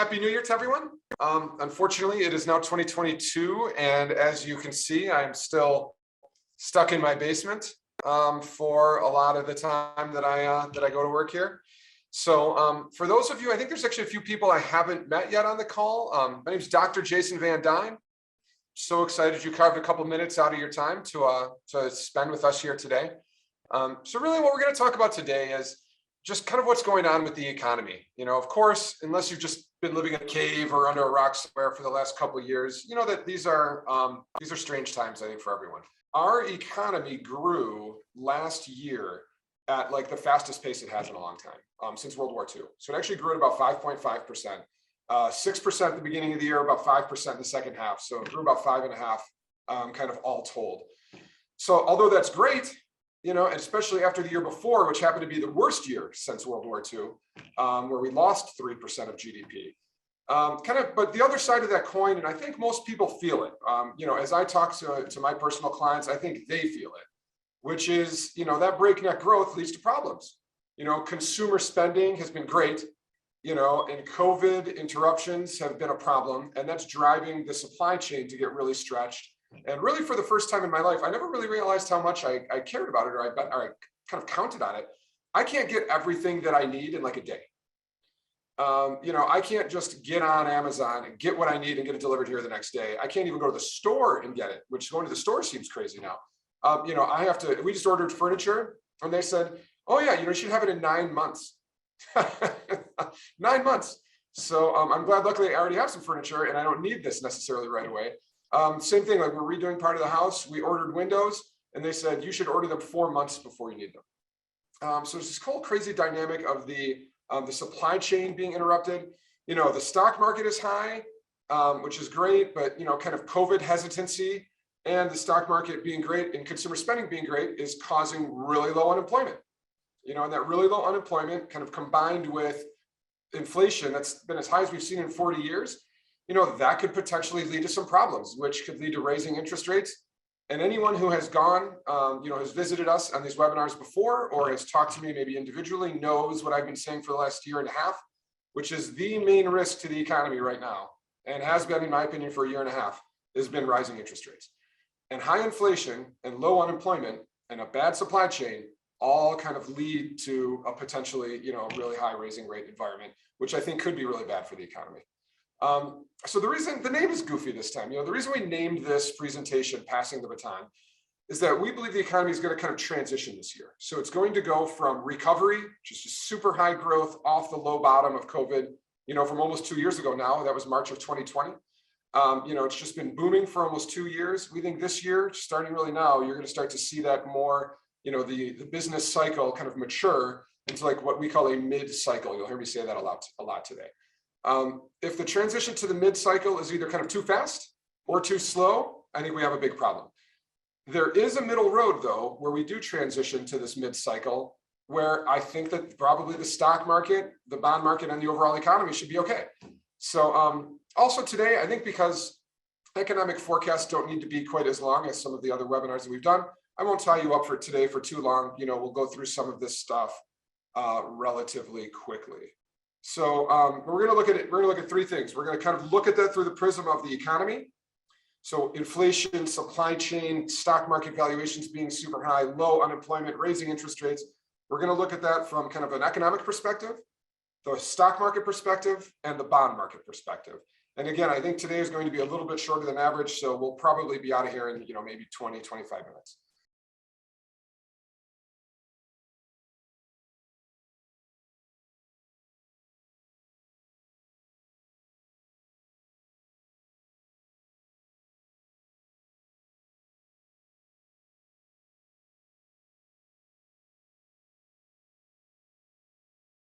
Happy New Year to everyone. Unfortunately, it is now 2022, and as you can see, I'm still stuck in my basement for a lot of the time that I go to work here. So for those of you, I think there's actually a few people I haven't met yet on the call. My name is Dr. Jason Van Duyn. So excited you carved a couple minutes out of your time to spend with us here today. So really what we're going to talk about today is just kind of what's going on with the economy. You know, of course, unless you've just been living in a cave or under a rock somewhere for the last couple of years, you know that these are strange times, I think, for everyone. Our economy grew last year at like the fastest pace it has in a long time, since World War II. So it actually grew at about 5.5%, 6% at the beginning of the year, about 5% in the second half. So it grew about 5.5%, kind of all told. So although that's great, you know, especially after the year before, which happened to be the worst year since World War II, where we lost 3% of GDP. But the other side of that coin, and I think most people feel it, you know, as I talk to my personal clients, I think they feel it, which is, you know, that breakneck growth leads to problems. You know, consumer spending has been great, you know, and COVID interruptions have been a problem, and that's driving the supply chain to get really stretched. And really, for the first time in my life, I never really realized how much I cared about it, or I kind of counted on it. I can't get everything that I need in like a day. You know, I can't just get on Amazon and get what I need and get it delivered here the next day. I can't even go to the store and get it, which going to the store seems crazy now. You know, we just ordered furniture and they said, oh yeah, you know, you should have it in 9 months. 9 months. So I'm glad, luckily I already have some furniture and I don't need this necessarily right away. Same thing, like we're redoing part of the house. We ordered windows and they said, you should order them 4 months before you need them. So there's this whole crazy dynamic of the supply chain being interrupted. You know, the stock market is high, which is great, but, you know, kind of COVID hesitancy and the stock market being great and consumer spending being great is causing really low unemployment. You know, and that really low unemployment kind of combined with inflation that's been as high as we've seen in 40 years, you know, that could potentially lead to some problems, which could lead to raising interest rates. And anyone who has gone, you know, has visited us on these webinars before or has talked to me maybe individually knows what I've been saying for the last year and a half, which is the main risk to the economy right now, and has been, in my opinion, for a year and a half, has been rising interest rates. And high inflation and low unemployment and a bad supply chain all kind of lead to a potentially, you know, really high raising rate environment, which I think could be really bad for the economy. So the reason the name is goofy this time, you know, the reason we named this presentation Passing the Baton is that we believe the economy is going to kind of transition this year. So it's going to go from recovery, just super high growth off the low bottom of COVID, you know, from almost 2 years ago now. That was March of 2020. You know, it's just been booming for almost 2 years. We think this year, starting really now, you're going to start to see that more, you know, the business cycle kind of mature into like what we call a mid-cycle. You'll hear me say that a lot today. If the transition to the mid-cycle is either kind of too fast or too slow, I think we have a big problem. There is a middle road, though, where we do transition to this mid-cycle, where I think that probably the stock market, the bond market, and the overall economy should be okay. So also today, I think because economic forecasts don't need to be quite as long as some of the other webinars that we've done, I won't tie you up for today for too long. You know, we'll go through some of this stuff relatively quickly. So we're going to look at it. We're going to look at three things. We're going to kind of look at that through the prism of the economy. So inflation, supply chain, stock market valuations being super high, low unemployment, raising interest rates. We're going to look at that from kind of an economic perspective, the stock market perspective, and the bond market perspective. And again, I think today is going to be a little bit shorter than average, so we'll probably be out of here in, you know, maybe 20, 25 minutes.